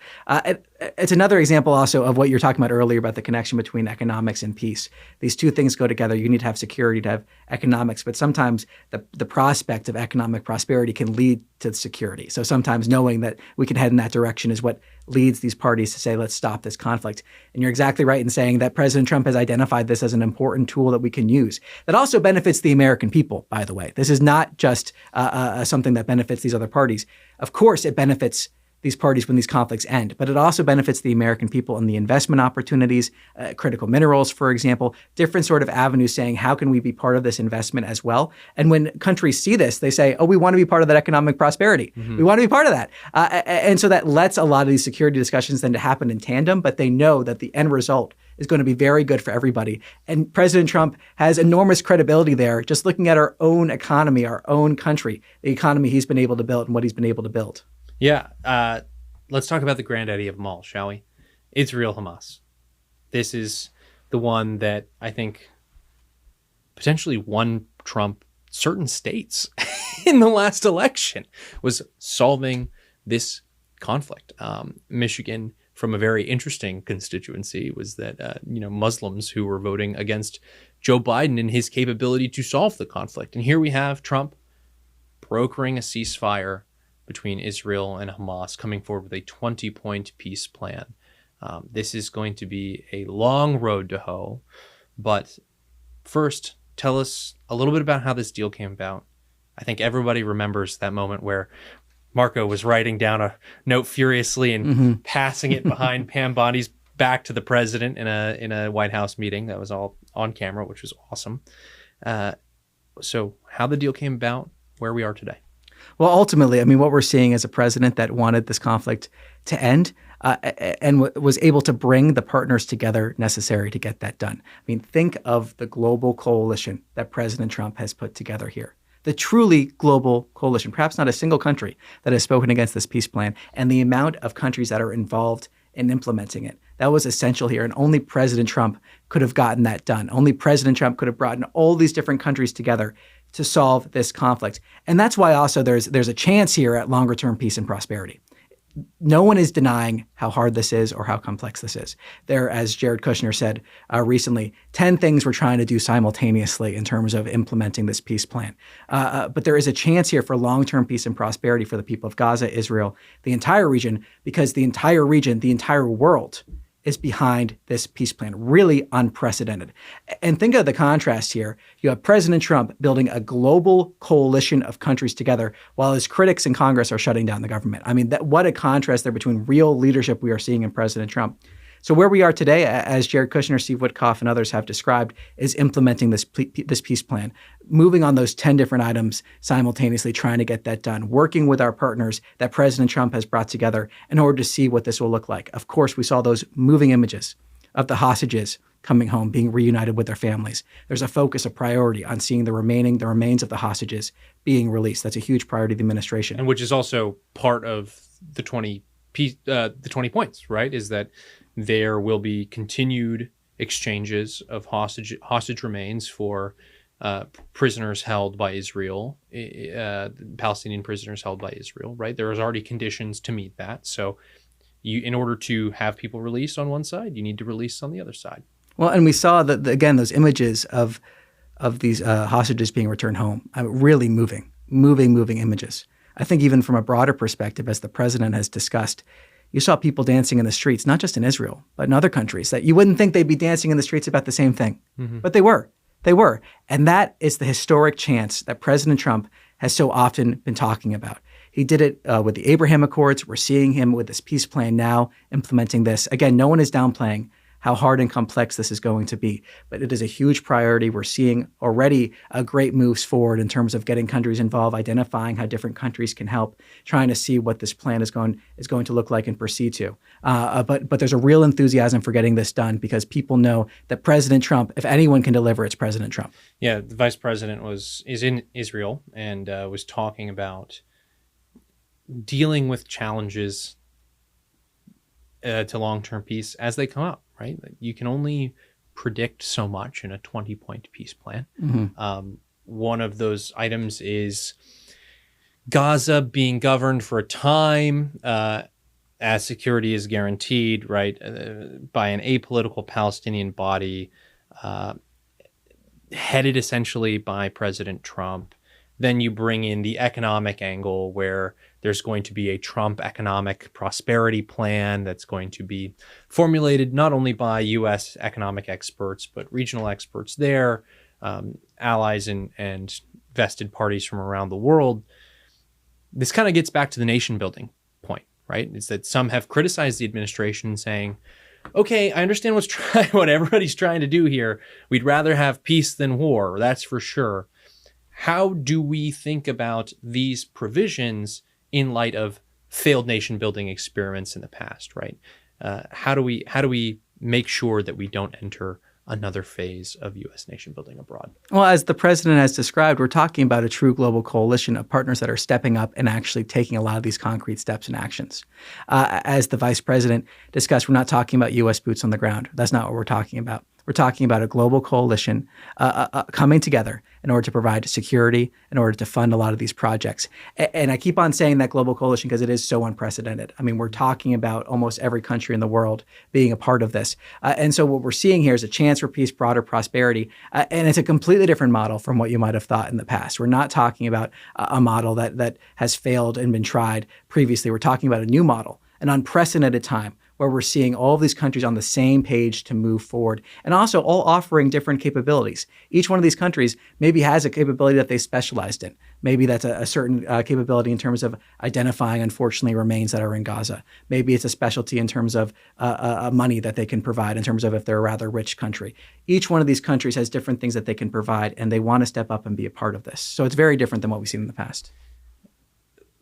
[SPEAKER 1] It's another example also of what you're talking about earlier about the connection between economics and peace. These two things go together. You need to have security to have economics, but sometimes the prospect of economic prosperity can lead to security. So sometimes knowing that we can head in that direction is what leads these parties to say, let's stop this conflict. And you're exactly right in saying that President Trump has identified this as an important tool that we can use. That also benefits the American people, by the way. This is not just something that benefits these other parties. Of course, it benefits these parties when these conflicts end, but it also benefits the American people and the investment opportunities, critical minerals, for example, different sort of avenues saying, how can we be part of this investment as well? And when countries see this, they say, oh, we want to be part of that economic prosperity. Mm-hmm. We want to be part of that. And so that lets a lot of these security discussions then to happen in tandem, but they know that the end result is going to be very good for everybody. And President Trump has enormous credibility there, just looking at our own economy, our own country, the economy he's been able to build and what he's been able to build.
[SPEAKER 2] Yeah. Let's talk about the granddaddy of them all, shall we? Israel Hamas. This is the one that I think potentially won Trump certain states in the last election, was solving this conflict. Michigan, from a very interesting constituency, was that Muslims who were voting against Joe Biden and his capability to solve the conflict. And here we have Trump brokering a ceasefire between Israel and Hamas, coming forward with a 20-point peace plan. This is going to be a long road to hoe. But first, tell us a little bit about how this deal came about. I think everybody remembers that moment where Marco was writing down a note furiously and passing it behind Pam Bondi's back to the president in a White House meeting. That was all on camera, which was awesome. So how the deal came about, where we are today.
[SPEAKER 1] Well, ultimately, I mean, what we're seeing is a president that wanted this conflict to end and was able to bring the partners together necessary to get that done. I mean, think of the global coalition that President Trump has put together here. The truly global coalition, perhaps not a single country that has spoken against this peace plan, and the amount of countries that are involved in implementing it. That was essential here, and only President Trump could have gotten that done. Only President Trump could have brought in all these different countries together to solve this conflict. And that's why also there's a chance here at longer term peace and prosperity. No one is denying how hard this is or how complex this is. There, as Jared Kushner said recently, 10 things we're trying to do simultaneously in terms of implementing this peace plan. But there is a chance here for long-term peace and prosperity for the people of Gaza, Israel, the entire region, because the entire region, the entire world is behind this peace plan, really unprecedented. And think of the contrast here. You have President Trump building a global coalition of countries together while his critics in Congress are shutting down the government. I mean, what a contrast there between real leadership we are seeing in President Trump. So where we are today, as Jared Kushner, Steve Witkoff, and others have described, is implementing this peace plan, moving on those 10 different items simultaneously, trying to get that done, working with our partners that President Trump has brought together in order to see what this will look like. Of course, we saw those moving images of the hostages coming home, being reunited with their families. There's a focus, a priority on seeing the remains of the hostages being released. That's a huge priority of the administration.
[SPEAKER 2] And which is also part of the 20 points, right? Is that there will be continued exchanges of hostage remains for prisoners held by Israel, Palestinian prisoners held by Israel, right? There is already conditions to meet that. So in order to have people released on one side, you need to release on the other side.
[SPEAKER 1] Well, and we saw that, again, those images of these hostages being returned home, really moving images. I think even from a broader perspective, as the president has discussed, you saw people dancing in the streets, not just in Israel, but in other countries that you wouldn't think they'd be dancing in the streets about the same thing. But they were. They were. And that is the historic chance that President Trump has so often been talking about. He did it with the Abraham Accords. We're seeing him with this peace plan now, implementing this. Again, no one is downplaying how hard and complex this is going to be, but it is a huge priority. We're seeing already great moves forward in terms of getting countries involved, identifying how different countries can help, trying to see what this plan is going to look like and proceed to. But there's a real enthusiasm for getting this done because people know that President Trump, if anyone can deliver, it's President Trump.
[SPEAKER 2] Yeah, the vice president is in Israel and was talking about dealing with challenges to long-term peace as they come up. Right? You can only predict so much in a 20-point peace plan. One of those items is Gaza being governed for a time as security is guaranteed, right, by an apolitical Palestinian body headed essentially by President Trump. Then you bring in the economic angle where there's going to be a Trump economic prosperity plan that's going to be formulated not only by U.S. economic experts, but regional experts there, allies and vested parties from around the world. This kind of gets back to the nation building point, right? It's that some have criticized the administration saying, okay, I understand what everybody's trying to do here. We'd rather have peace than war, that's for sure. How do we think about these provisions in light of failed nation building experiments in the past, right? How do we make sure that we don't enter another phase of U.S. nation building abroad? Well,
[SPEAKER 1] as the president has described, we're talking about a true global coalition of partners that are stepping up and actually taking a lot of these concrete steps and actions. As the vice president discussed, we're not talking about U.S. boots on the ground. That's not what we're talking about. We're talking about a global coalition coming together in order to provide security, in order to fund a lot of these projects. And I keep on saying that global coalition because it is so unprecedented. I mean, we're talking about almost every country in the world being a part of this. And so what we're seeing here is a chance for peace, broader prosperity. And it's a completely different model from what you might have thought in the past. We're not talking about a model that has failed and been tried previously. We're talking about a new model, an unprecedented time where we're seeing all of these countries on the same page to move forward, and also all offering different capabilities. Each one of these countries maybe has a capability that they specialized in. Maybe that's a certain capability in terms of identifying, unfortunately, remains that are in Gaza. Maybe it's a specialty in terms of money that they can provide in terms of if they're a rather rich country. Each one of these countries has different things that they can provide, and they want to step up and be a part of this. So it's very different than what we've seen in the past.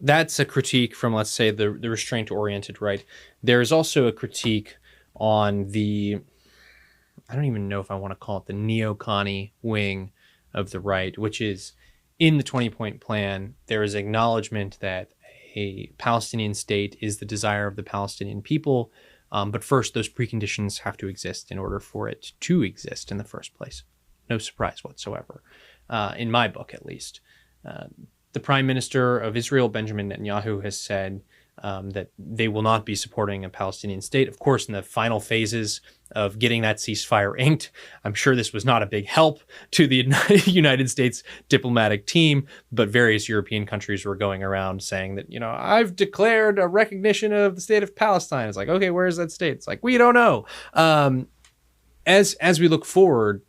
[SPEAKER 2] That's a critique from, let's say, the restraint-oriented right. There is also a critique on the, I don't even know if I want to call it the neocon wing of the right, which is in the 20-point plan, there is acknowledgement that a Palestinian state is the desire of the Palestinian people, but first those preconditions have to exist in order for it to exist in the first place. No surprise whatsoever, in my book at least. The Prime Minister of Israel, Benjamin Netanyahu, has said that they will not be supporting a Palestinian state. Of course, in the final phases of getting that ceasefire inked, I'm sure this was not a big help to the United States diplomatic team, but various European countries were going around saying that, I've declared a recognition of the state of Palestine. It's like, okay, where is that state? It's like, we don't know. As we look forward,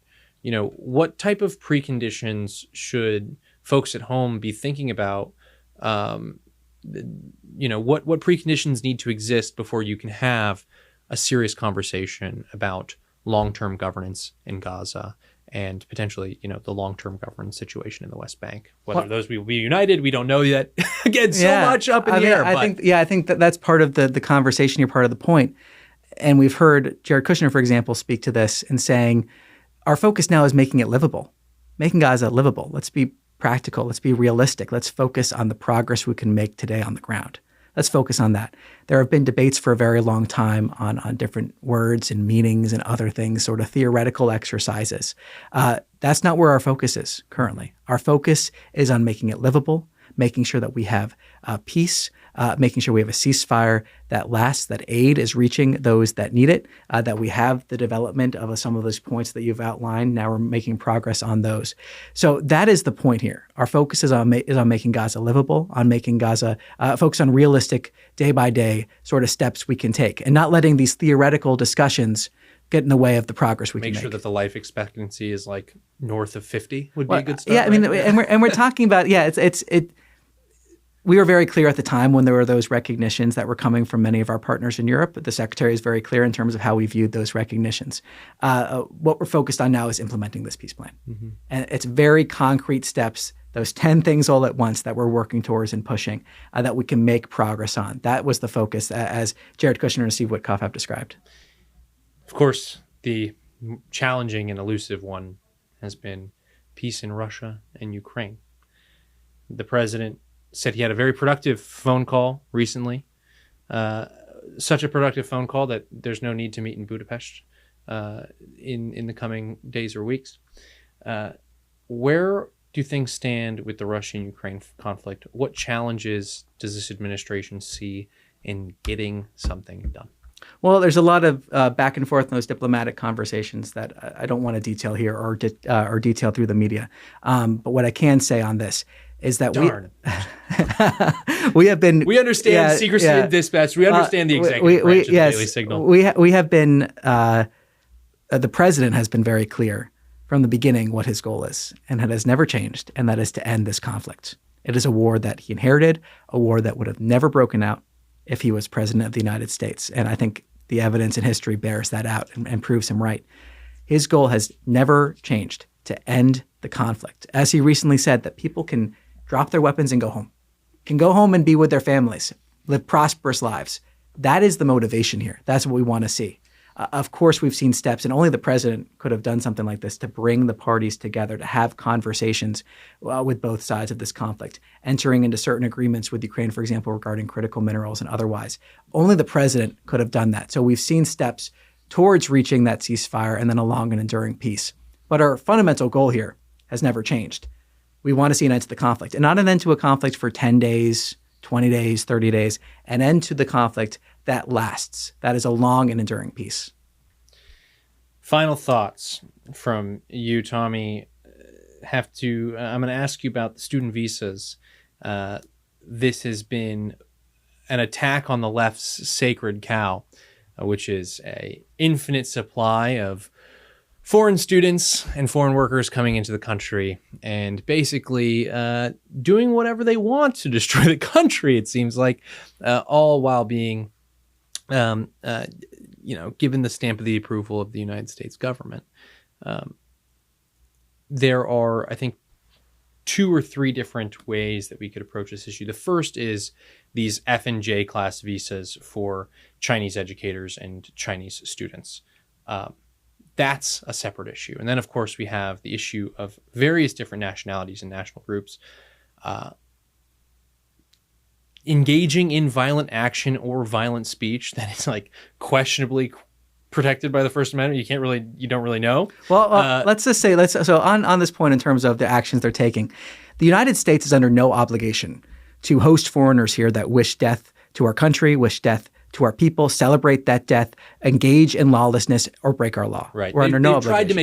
[SPEAKER 2] what type of preconditions should folks at home be thinking about, what preconditions need to exist before you can have a serious conversation about long-term governance in Gaza and potentially, the long-term governance situation in the West Bank. Whether those will be united, we don't know yet. Again, much up in the air.
[SPEAKER 1] I think that's part of the conversation here, part of the point. And we've heard Jared Kushner, for example, speak to this and saying, our focus now is making it livable, making Gaza livable. Let's be practical. Let's be realistic. Let's focus on the progress we can make today on the ground. Let's focus on that. There have been debates for a very long time on different words and meanings and other things, sort of theoretical exercises. That's not where our focus is currently. Our focus is on making it livable, making sure that we have peace, making sure we have a ceasefire that lasts, that aid is reaching those that need it, that we have the development of some of those points that you've outlined. Now we're making progress on those. So that is the point here. Our focus is on making Gaza livable, on making Gaza focus on realistic day-by-day sort of steps we can take, and not letting these theoretical discussions get in the way of the progress we can make.
[SPEAKER 2] Make sure that the life expectancy is like north of 50 would be a good start.
[SPEAKER 1] Yeah, I mean, and we're talking about, we were very clear at the time when there were those recognitions that were coming from many of our partners in Europe. The Secretary is very clear in terms of how we viewed those recognitions. What we're focused on now is implementing this peace plan. Mm-hmm. And it's very concrete steps, those 10 things all at once that we're working towards and pushing, that we can make progress on. That was the focus, as Jared Kushner and Steve Witkoff have described.
[SPEAKER 2] Of course, the challenging and elusive one has been peace in Russia and Ukraine. The president said he had a very productive phone call recently, such a productive phone call that there's no need to meet in Budapest in the coming days or weeks. Where do things stand with the Russian-Ukraine conflict? What challenges does this administration see in getting something done?
[SPEAKER 1] Well, there's a lot of back and forth in those diplomatic conversations that I don't want to detail here or detail through the media. But what I can say on this is that we have been...
[SPEAKER 2] We understand secrecy and dispatch. We understand the executive branch of the Daily Signal.
[SPEAKER 1] We have been... the president has been very clear from the beginning what his goal is, and it has never changed, and that is to end this conflict. It is a war that he inherited, a war that would have never broken out if he was president of the United States. And I think the evidence in history bears that out and proves him right. His goal has never changed, to end the conflict. As he recently said, that people can drop their weapons and go home, can go home and be with their families, live prosperous lives. That is the motivation here. That's what we want to see. Of course, we've seen steps, and only the president could have done something like this to bring the parties together, to have conversations with both sides of this conflict, entering into certain agreements with Ukraine, for example, regarding critical minerals and otherwise. Only the president could have done that. So we've seen steps towards reaching that ceasefire and then a long and enduring peace. But our fundamental goal here has never changed. We want to see an end to the conflict, and not an end to a conflict for 10 days, 20 days, 30 days, an end to the conflict that lasts. That is a long and enduring peace.
[SPEAKER 2] Final thoughts from you, Tommy. I'm going to ask you about the student visas. This has been an attack on the left's sacred cow, which is an infinite supply of foreign students and foreign workers coming into the country and basically doing whatever they want to destroy the country, it seems like, all while being given the stamp of the approval of the United States government. There are, I think, 2 or 3 different ways that we could approach this issue. The first is these F and J class visas for Chinese educators and Chinese students. That's a separate issue. And then, of course, we have the issue of various different nationalities and national groups engaging in violent action or violent speech that is like questionably protected by the First Amendment. You don't really know.
[SPEAKER 1] Well, let's just say, so on this point in terms of the actions they're taking, the United States is under no obligation to host foreigners here that wish death to our country, wish death to our people, celebrate that death, engage in lawlessness, or break our law.
[SPEAKER 2] Right.
[SPEAKER 1] We're under no obligation.
[SPEAKER 2] They've tried to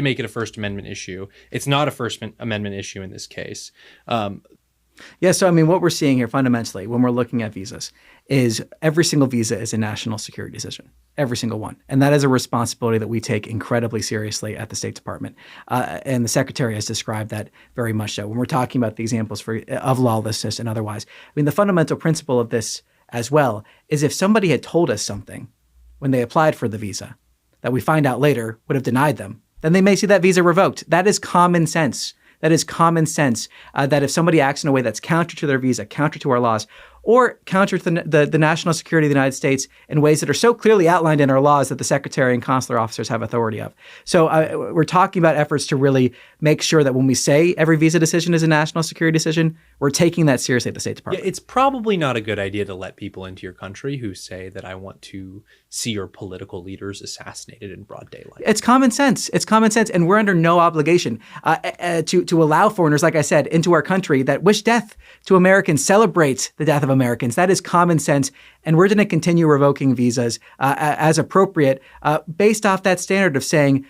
[SPEAKER 2] make it a First Amendment issue. It's not a First Amendment issue in this case.
[SPEAKER 1] Yeah, so I mean, what we're seeing here fundamentally when we're looking at visas is every single visa is a national security decision, every single one. And that is a responsibility that we take incredibly seriously at the State Department. And the Secretary has described that very much so. When we're talking about the examples of lawlessness and otherwise, I mean, the fundamental principle of this as well is if somebody had told us something when they applied for the visa that we find out later would have denied them, then they may see that visa revoked. That is common sense. That is common sense, that if somebody acts in a way that's counter to their visa, counter to our laws, or counter to the national security of the United States in ways that are so clearly outlined in our laws that the Secretary and consular officers have authority of. So we're talking about efforts to really make sure that when we say every visa decision is a national security decision, we're taking that seriously at the State Department.
[SPEAKER 2] Yeah, it's probably not a good idea to let people into your country who say that I want to see your political leaders assassinated in broad daylight.
[SPEAKER 1] It's common sense. It's common sense. And we're under no obligation to allow foreigners, like I said, into our country that wish death to Americans, celebrate the death of Americans. That is common sense. And we're going to continue revoking visas as appropriate based off that standard of saying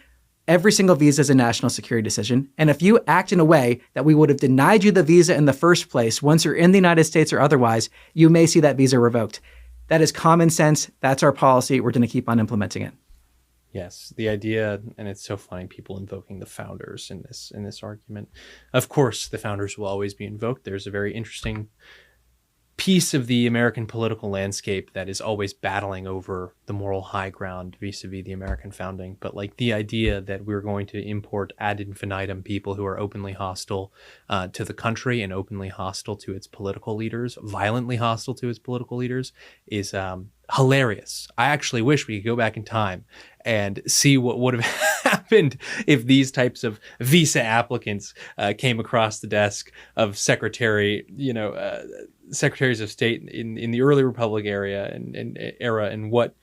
[SPEAKER 1] every single visa is a national security decision. And if you act in a way that we would have denied you the visa in the first place, once you're in the United States or otherwise, you may see that visa revoked. That is common sense. That's our policy. We're going to keep on implementing it.
[SPEAKER 2] Yes, the idea, and it's so funny, people invoking the founders in this argument. Of course, the founders will always be invoked. There's a very interesting piece of the American political landscape that is always battling over the moral high ground vis-a-vis the American founding. But like the idea that we're going to import ad infinitum people who are openly hostile to the country and openly hostile to its political leaders, violently hostile to its political leaders, is hilarious. I actually wish we could go back in time and see what would have happened if these types of visa applicants came across the desk of secretaries of state in the early Republic era and what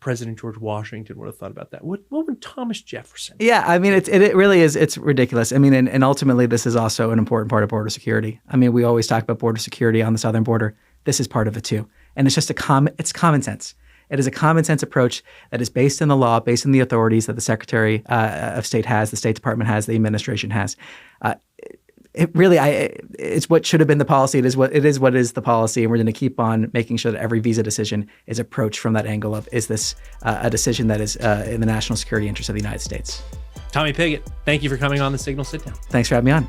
[SPEAKER 2] President George Washington would have thought about that. What would Thomas Jefferson?
[SPEAKER 1] Yeah, I mean, it really is. It's ridiculous. I mean, and ultimately, this is also an important part of border security. I mean, we always talk about border security on the southern border. This is part of it too, and it's just it's common sense. It is a common sense approach that is based in the law, based in the authorities that the Secretary of State has, the State Department has, the administration has. It's what should have been the policy. It is what is the policy, and we're going to keep on making sure that every visa decision is approached from that angle of, is this a decision that is in the national security interest of the United States?
[SPEAKER 2] Tommy Pigott, thank you for coming on the Signal Sitdown.
[SPEAKER 1] Thanks for having me on.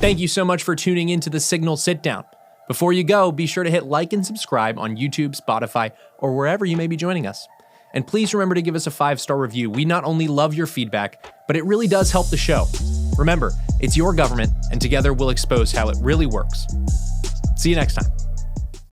[SPEAKER 2] Thank you so much for tuning into the Signal Sitdown. Before you go, be sure to hit like and subscribe on YouTube, Spotify, or wherever you may be joining us. And please remember to give us a 5-star review. We not only love your feedback, but it really does help the show. Remember, it's your government, and together we'll expose how it really works. See you next time.